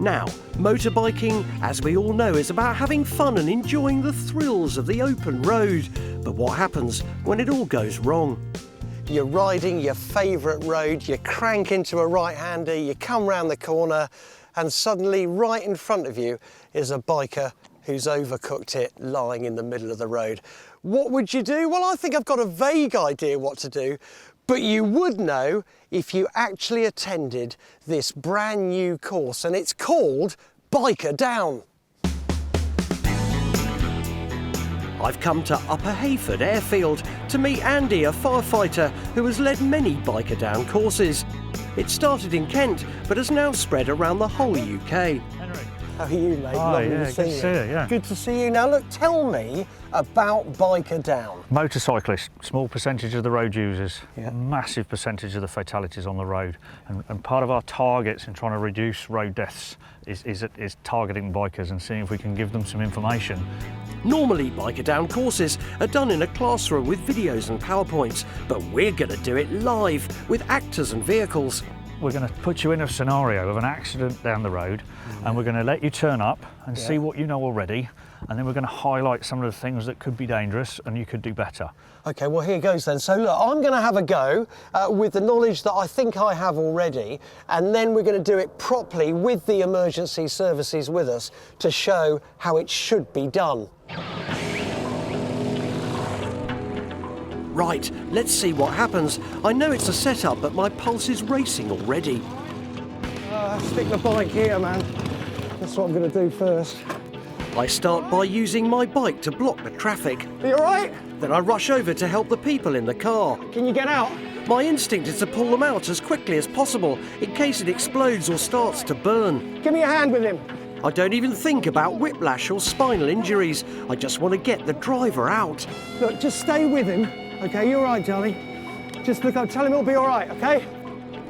Now, motorbiking, as we all know, is about having fun and enjoying the thrills of the open road. But what happens when it all goes wrong? You're riding your favourite road, you crank into a right-hander, you come round the corner, and suddenly right in front of you is a biker who's overcooked it, lying in the middle of the road. What would you do? Well, I think I've got a vague idea what to do, but you would know if you actually attended this brand new course, and it's called Biker Down. I've come to Upper Hayford Airfield to meet Andy, a firefighter who has led many Biker Down courses. It started in Kent, but has now spread around the whole UK. How are you, mate? Hi, yeah, good to see you, yeah. Good to see you. Now, look, tell me about Biker Down. Motorcyclists, small percentage of the road users, massive percentage of the fatalities on the road. And part of our targets in trying to reduce road deaths is targeting bikers and seeing if we can give them some information. Normally, Biker Down courses are done in a classroom with videos and PowerPoints, but we're going to do it live with actors and vehicles. We're going to put you in a scenario of an accident down the road, and we're going to let you turn up and see what you know already, and then we're going to highlight some of the things that could be dangerous and you could do better. Okay, well, here goes then. So look, I'm going to have a go with the knowledge that I think I have already, and then we're going to do it properly with the emergency services with us to show how it should be done. Right, let's see what happens. I know it's a setup, but my pulse is racing already. Stick the bike here, man. That's what I'm going to do first. I start by using my bike to block the traffic. Are you all right? Then I rush over to help the people in the car. Can you get out? My instinct is to pull them out as quickly as possible in case it explodes or starts to burn. Give me a hand with him. I don't even think about whiplash or spinal injuries. I just want to get the driver out. Look, just stay with him. OK, you're all right, Johnny. Just look up, tell him it'll be all right, OK?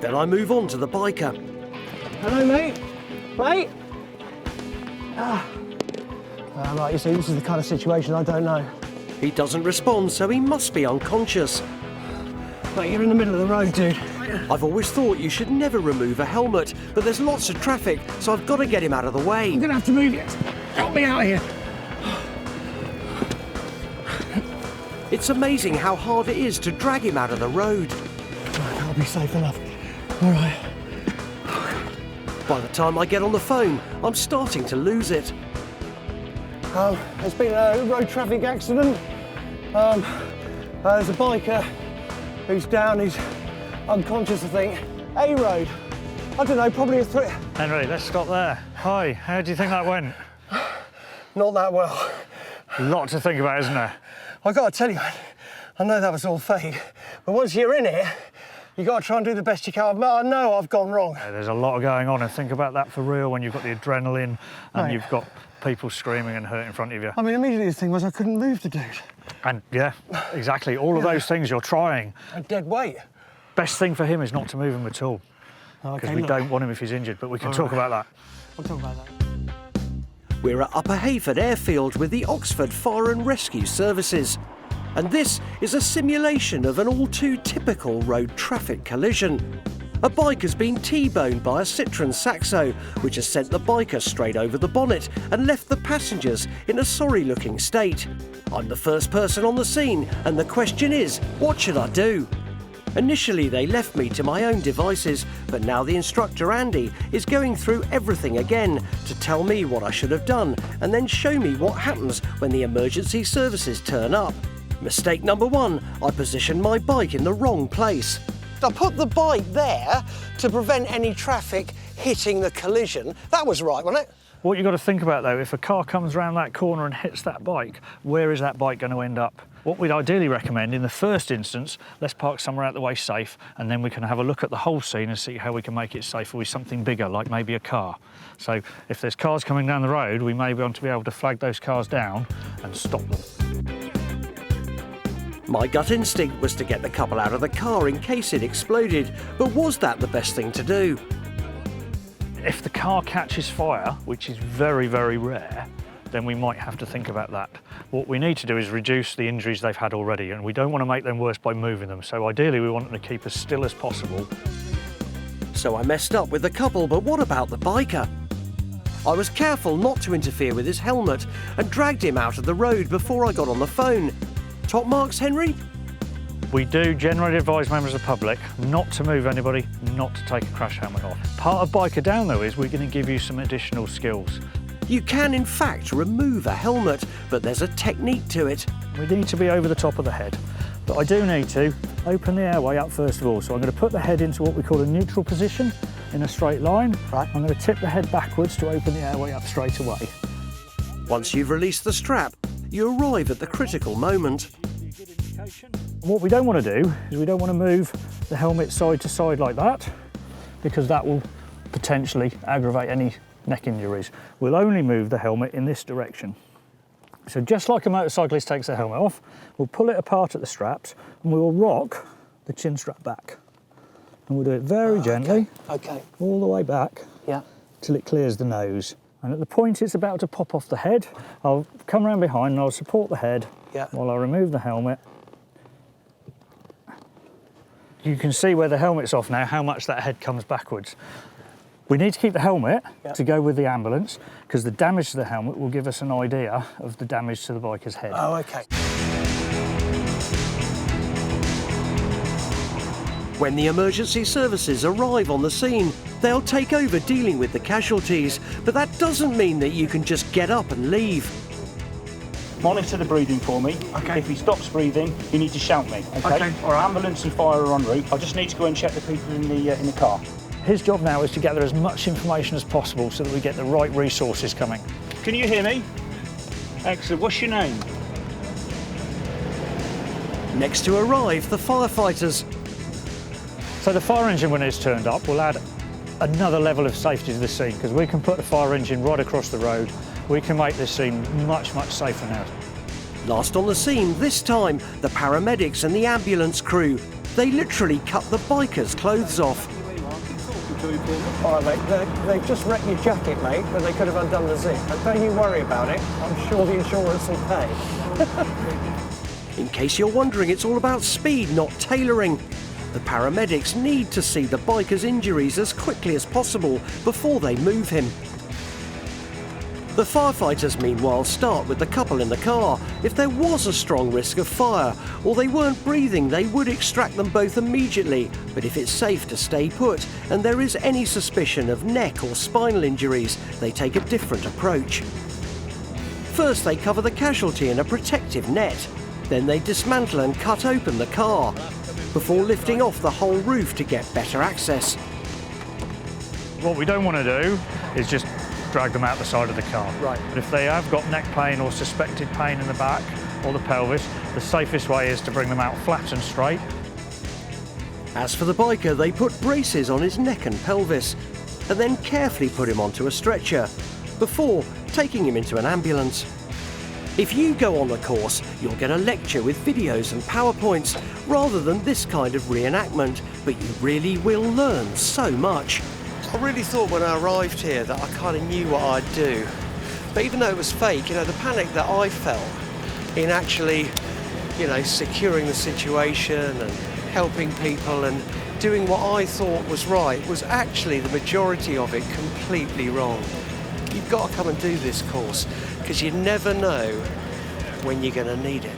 Then I move on to the biker. Hello, mate. Mate? Right, you see, this is the kind of situation I don't know. He doesn't respond, so he must be unconscious. Mate, you're in the middle of the road, dude. I've always thought you should never remove a helmet, but there's lots of traffic, so I've got to get him out of the way. I'm going to have to move you. Help me out here. It's amazing how hard it is to drag him out of the road. That'll be safe enough. All right. By the time I get on the phone, I'm starting to lose it. There's been a road traffic accident. There's a biker who's down, he's unconscious, I think. A road. I don't know, probably a threat. Henry, let's stop there. Hi, how do you think that went? Not that well. A lot to think about, isn't there? I got to tell you, I know that was all fake, but once you're in it, you got to try and do the best you can. I know I've gone wrong. Yeah, there's a lot going on, and think about that for real when you've got the adrenaline and you've got people screaming and hurt in front of you. I mean, immediately the thing was I couldn't move the dude. And yeah, exactly. All of those things you're trying. A dead weight. Best thing for him is not to move him at all. Because we don't want him if he's injured, but we can talk about that. We'll talk about that. We're at Upper Hayford Airfield with the Oxford Fire and Rescue Services. And this is a simulation of an all too typical road traffic collision. A bike has been T-boned by a Citroën Saxo, which has sent the biker straight over the bonnet and left the passengers in a sorry-looking state. I'm the first person on the scene, and the question is, what should I do? Initially, they left me to my own devices, but now the instructor, Andy, is going through everything again to tell me what I should have done and then show me what happens when the emergency services turn up. Mistake number one, I positioned my bike in the wrong place. I put the bike there to prevent any traffic hitting the collision. That was right, wasn't it? What you've got to think about, though, if a car comes around that corner and hits that bike, where is that bike going to end up? What we'd ideally recommend, in the first instance, let's park somewhere out the way safe, and then we can have a look at the whole scene and see how we can make it safer with something bigger, like maybe a car. So if there's cars coming down the road, we may want to be able to flag those cars down and stop them. My gut instinct was to get the couple out of the car in case it exploded, but was that the best thing to do? If the car catches fire, which is very, very rare, then we might have to think about that. What we need to do is reduce the injuries they've had already, and we don't want to make them worse by moving them. So ideally, we want them to keep as still as possible. So I messed up with the couple, but what about the biker? I was careful not to interfere with his helmet and dragged him out of the road before I got on the phone. Top marks, Henry? We do generally advise members of the public not to move anybody, not to take a crash helmet off. Part of Biker Down though is we're going to give you some additional skills. You can in fact remove a helmet, but there's a technique to it. We need to be over the top of the head, but I do need to open the airway up first of all. So I'm going to put the head into what we call a neutral position in a straight line. Right. I'm going to tip the head backwards to open the airway up straight away. Once you've released the strap, you arrive at the critical moment. What we don't want to do is we don't want to move the helmet side to side like that, because that will potentially aggravate any neck injuries. We'll only move the helmet in this direction. So just like a motorcyclist takes the helmet off, we'll pull it apart at the straps and we will rock the chin strap back. And we'll do it very gently, Okay. all the way back, Yeah. till it clears the nose. And at the point it's about to pop off the head, I'll come around behind and I'll support the head while I remove the helmet. You can see where the helmet's off now, how much that head comes backwards. We need to keep the helmet to go with the ambulance, because the damage to the helmet will give us an idea of the damage to the biker's head. Oh, okay. When the emergency services arrive on the scene, they'll take over dealing with the casualties, but that doesn't mean that you can just get up and leave. Monitor the breathing for me. Okay. If he stops breathing, you need to shout me. Okay. All right. Ambulance and fire are en route. I just need to go and check the people in the car. His job now is to gather as much information as possible so that we get the right resources coming. Can you hear me? Excellent. What's your name? Next to arrive, the firefighters. So the fire engine, when it's turned up, will add another level of safety to the scene, because we can put the fire engine right across the road. We can make this scene much, much safer now. Last on the scene, this time, the paramedics and the ambulance crew. They literally cut the bikers' clothes off. All right, mate, they've just wrecked your jacket, mate, but they could have undone the zip. But don't you worry about it. I'm sure the insurance will pay. In case you're wondering, it's all about speed, not tailoring. The paramedics need to see the biker's injuries as quickly as possible before they move him. The firefighters, meanwhile, start with the couple in the car. If there was a strong risk of fire, or they weren't breathing, they would extract them both immediately. But if it's safe to stay put, and there is any suspicion of neck or spinal injuries, they take a different approach. First, they cover the casualty in a protective net. Then they dismantle and cut open the car, before lifting off the whole roof to get better access. What we don't want to do is just drag them out the side of the car. Right. But if they have got neck pain or suspected pain in the back or the pelvis, the safest way is to bring them out flat and straight. As for the biker, they put braces on his neck and pelvis, and then carefully put him onto a stretcher, before taking him into an ambulance. If you go on the course, you'll get a lecture with videos and PowerPoints, rather than this kind of reenactment, but you really will learn so much. I really thought when I arrived here that I kind of knew what I'd do. But even though it was fake, the panic that I felt in actually, securing the situation and helping people and doing what I thought was right was actually the majority of it completely wrong. You've got to come and do this course, because you never know when you're going to need it.